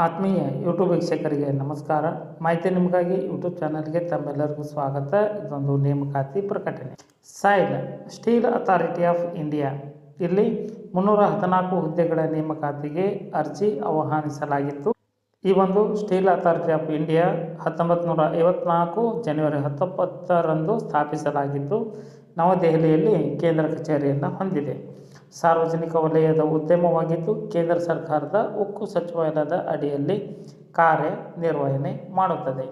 ಆತ್ಮೀಯ ಯೂಟ್ಯೂಬ್ ವೀಕ್ಷಕರಿಗೆ ನಮಸ್ಕಾರ. ಮಾಹಿತಿ ನಿಮಗಾಗಿ ಯೂಟ್ಯೂಬ್ ಚಾನಲ್ಗೆ ತಮ್ಮೆಲ್ಲರಿಗೂ ಸ್ವಾಗತ. ಇದೊಂದು ನೇಮಕಾತಿ ಪ್ರಕಟಣೆ. Soil steel authority of India ಇಲ್ಲಿ 314 ಹುದ್ದೆಗಳ ನೇಮಕಾತಿಗೆ ಅರ್ಜಿ ಆಹ್ವಾನಿಸಲಾಗಿತ್ತು. ಈ ಒಂದು ಸ್ಟೀಲ್ ಅಥಾರಿಟಿ ಆಫ್ ಇಂಡಿಯಾ 1954 ಜನವರಿ 19ರಂದು ಸ್ಥಾಪಿಸಲಾಗಿದ್ದು ನವದೆಹಲಿಯಲ್ಲಿ ಕೇಂದ್ರ ಕಚೇರಿಯನ್ನು ಹೊಂದಿದೆ. ಸಾರ್ವಜನಿಕ ವಲಯದ ಉದ್ಯಮವಾಗಿದ್ದು ಕೇಂದ್ರ ಸರ್ಕಾರದ ಉಕ್ಕು ಸಚಿವಾಲಯದ ಅಡಿಯಲ್ಲಿ ಕಾರ್ಯನಿರ್ವಹಣೆ ಮಾಡುತ್ತದೆ.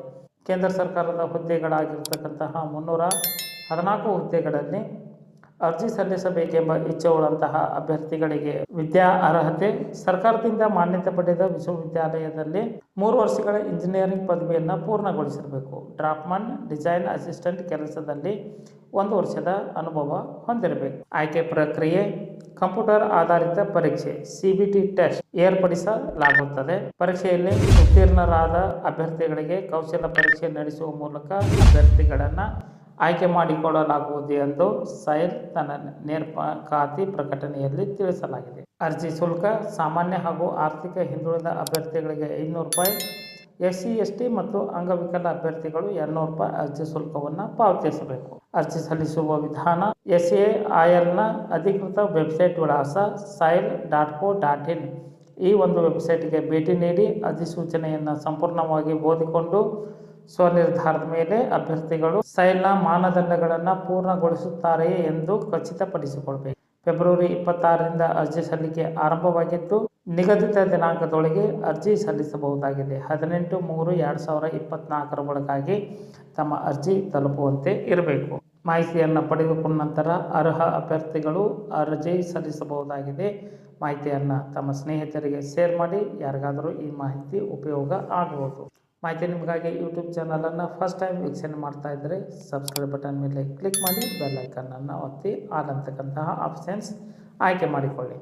ಕೇಂದ್ರ ಸರ್ಕಾರದ ಹುದ್ದೆಗಳಾಗಿರ್ತಕ್ಕಂತಹ 314 ಹುದ್ದೆಗಳಲ್ಲಿ ಅರ್ಜಿ ಸಲ್ಲಿಸಬೇಕೆಂಬ ಇಚ್ಛೆಯುಳ್ಳಂತಹ ಅಭ್ಯರ್ಥಿಗಳಿಗೆ ವಿದ್ಯಾ ಅರ್ಹತೆ ಸರ್ಕಾರದಿಂದ ಮಾನ್ಯತೆ ಪಡೆದ ವಿಶ್ವವಿದ್ಯಾಲಯದಲ್ಲಿ 3 ವರ್ಷಗಳ ಇಂಜಿನಿಯರಿಂಗ್ ಪದವಿಯನ್ನು ಪೂರ್ಣಗೊಳಿಸಿರಬೇಕು. ಡ್ರಾಫ್ಟ್ಮನ್ ಡಿಸೈನ್ ಅಸಿಸ್ಟೆಂಟ್ ಕೆಲಸದಲ್ಲಿ 1 ವರ್ಷದ ಅನುಭವ ಹೊಂದಿರಬೇಕು. ಆಯ್ಕೆ ಪ್ರಕ್ರಿಯೆ ಕಂಪ್ಯೂಟರ್ ಆಧಾರಿತ ಪರೀಕ್ಷೆ CBT ಟೆಸ್ಟ್ ಏರ್ಪಡಿಸಲಾಗುತ್ತದೆ. ಪರೀಕ್ಷೆಯಲ್ಲಿ ಉತ್ತೀರ್ಣರಾದ ಅಭ್ಯರ್ಥಿಗಳಿಗೆ ಕೌಶಲ ಪರೀಕ್ಷೆ ನಡೆಸುವ ಮೂಲಕ ಅಭ್ಯರ್ಥಿಗಳನ್ನು ಆಯ್ಕೆ ಮಾಡಿಕೊಳ್ಳಲಾಗುವುದು ಎಂದು ಸಾಯಿಲ್ ತನ್ನ ನೇಮಕಾತಿ ಪ್ರಕಟಣೆಯಲ್ಲಿ ತಿಳಿಸಲಾಗಿದೆ. ಅರ್ಜಿ ಶುಲ್ಕ ಸಾಮಾನ್ಯ ಹಾಗೂ ಆರ್ಥಿಕ ಹಿಂದುಳಿದ ಅಭ್ಯರ್ಥಿಗಳಿಗೆ ₹500, SC ST ಮತ್ತು ಅಂಗವಿಕಲ ಅಭ್ಯರ್ಥಿಗಳು ₹200 ಅರ್ಜಿ ಶುಲ್ಕವನ್ನು ಪಾವತಿಸಬೇಕು. ಅರ್ಜಿ ಸಲ್ಲಿಸುವ ವಿಧಾನ SAILನ ಅಧಿಕೃತ ವೆಬ್ಸೈಟ್ ವಿಳಾಸ sail.co.in ಈ ಒಂದು ವೆಬ್ಸೈಟ್ಗೆ ಭೇಟಿ ನೀಡಿ ಅಧಿಸೂಚನೆಯನ್ನು ಸಂಪೂರ್ಣವಾಗಿ ಓದಿಕೊಂಡು ಸ್ವನಿರ್ಧಾರದ ಮೇಲೆ ಅಭ್ಯರ್ಥಿಗಳು ಸಾಯಿಲ್ನ ಮಾನದಂಡಗಳನ್ನು ಪೂರ್ಣಗೊಳಿಸುತ್ತಾರೆಯೇ ಎಂದು ಖಚಿತಪಡಿಸಿಕೊಳ್ಳಬೇಕು. ಫೆಬ್ರವರಿ 26ರಿಂದ ಅರ್ಜಿ ಸಲ್ಲಿಕೆ ಆರಂಭವಾಗಿದ್ದು ನಿಗದಿತ ದಿನಾಂಕದೊಳಗೆ ಅರ್ಜಿ ಸಲ್ಲಿಸಬಹುದಾಗಿದೆ. 18/3/2024 ಒಳಗಾಗಿ ತಮ್ಮ ಅರ್ಜಿ ತಲುಪುವಂತೆ ಇರಬೇಕು. ಮಾಹಿತಿಯನ್ನು ಪಡೆದುಕೊಂಡ ನಂತರ ಅರ್ಹ ಅಭ್ಯರ್ಥಿಗಳು ಅರ್ಜಿ ಸಲ್ಲಿಸಬಹುದಾಗಿದೆ. ಮಾಹಿತಿಯನ್ನು ತಮ್ಮ ಸ್ನೇಹಿತರಿಗೆ ಶೇರ್ ಮಾಡಿ. ಯಾರಿಗಾದರೂ ಈ ಮಾಹಿತಿ ಉಪಯೋಗ ಆಗಬಹುದು. ಮಾಹಿತಿ ನಿಮಗಾಗಿ ಯೂಟ್ಯೂಬ್ ಚಾನಲನ್ನು ಫಸ್ಟ್ ಟೈಮ್ ವೀಕ್ಷಣೆ ಮಾಡ್ತಾ ಇದ್ದರೆ ಸಬ್ಸ್ಕ್ರೈಬ್ ಬಟನ್ ಮೇಲೆ ಕ್ಲಿಕ್ ಮಾಡಿ ಬೆಲ್ ಐಕನ್ನನ್ನು ಒತ್ತಿ ಆಲ್ ಅಂತಕ್ಕಂತಹ ಆಪ್ಷನ್ಸ್ ಆಯ್ಕೆ ಮಾಡಿಕೊಳ್ಳಿ.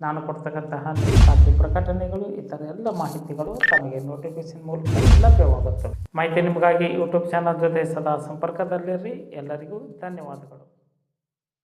ನಾನು ಕೊಡ್ತಕ್ಕಂತಹ ನೇಮಕಾತಿ ಪ್ರಕಟಣೆಗಳು ಇತರ ಎಲ್ಲ ಮಾಹಿತಿಗಳು ತಮಗೆ ನೋಟಿಫಿಕೇಶನ್ ಮೂಲಕ ಲಭ್ಯವಾಗುತ್ತವೆ. ಮಾಹಿತಿ ನಿಮಗಾಗಿ ಯೂಟ್ಯೂಬ್ ಚಾನಲ್ ಜೊತೆ ಸದಾ ಸಂಪರ್ಕದಲ್ಲಿರ್ರಿ. ಎಲ್ಲರಿಗೂ ಧನ್ಯವಾದಗಳು.